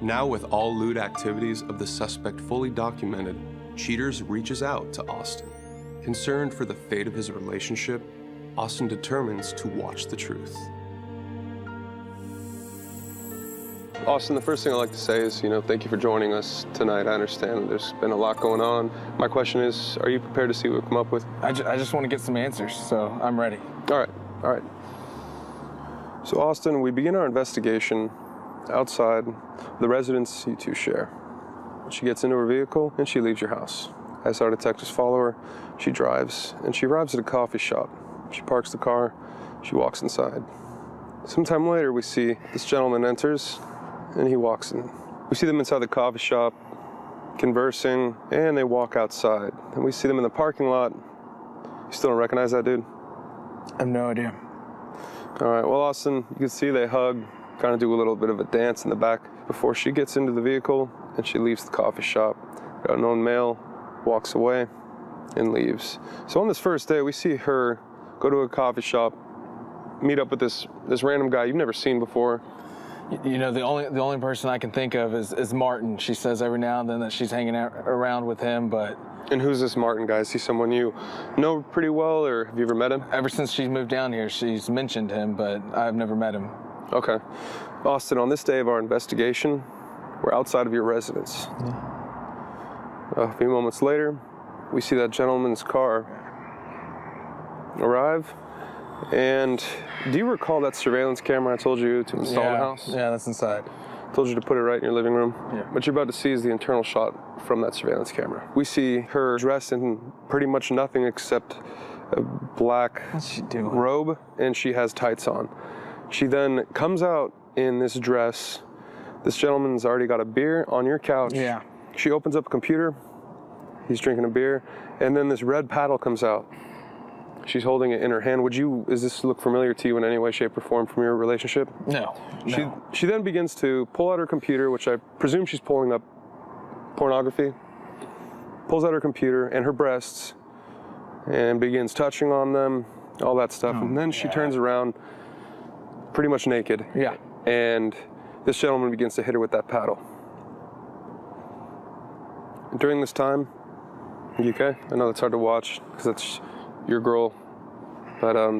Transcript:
Now, with all lewd activities of the suspect fully documented, Cheaters reaches out to Austin. Concerned for the fate of his relationship, Austin determines to watch the truth. Austin, the first thing I'd like to say is, thank you for joining us tonight. I understand there's been a lot going on. My question is, are you prepared to see what we come up with? I just want to get some answers, so I'm ready. All right. So, Austin, we begin our investigation outside the residence you two share. She gets into her vehicle and she leaves your house. As our detectives follow her, she drives and she arrives at a coffee shop. She parks the car, she walks inside. Sometime later, we see this gentleman enters and he walks in. We see them inside the coffee shop, conversing, and they walk outside. And we see them in the parking lot. You still don't recognize that dude? I have no idea. All right, well, Austin, you can see they hug, kind of do a little bit of a dance in the back before she gets into the vehicle and she leaves the coffee shop. The unknown male walks away and leaves. So on this first day, we see her go to a coffee shop, meet up with this random guy you've never seen before. The only person I can think of is Martin. She says every now and then that she's hanging out around with him, but... And who's this Martin guy? Is he someone you know pretty well, or have you ever met him? Ever since she's moved down here, she's mentioned him, but I've never met him. Okay. Austin, on this day of our investigation, we're outside of your residence. Yeah. A few moments later, we see that gentleman's car arrive. And do you recall that surveillance camera I told you to install in the house? Yeah, that's inside. I told you to put it right in your living room. Yeah. What you're about to see is the internal shot from that surveillance camera. We see her dressed in pretty much nothing except a black robe, and she has tights on. She then comes out in this dress. This gentleman's already got a beer on your couch. Yeah. She opens up a computer. He's drinking a beer, and then this red paddle comes out. She's holding it in her hand. Does this look familiar to you in any way, shape, or form from your relationship? No. She then begins to pull out her computer, which I presume she's pulling up pornography. Pulls out her computer and her breasts and begins touching on them, all that stuff. And then she turns around pretty much naked. Yeah. And this gentleman begins to hit her with that paddle. And during this time, you okay? I know that's hard to watch because that's your girl, but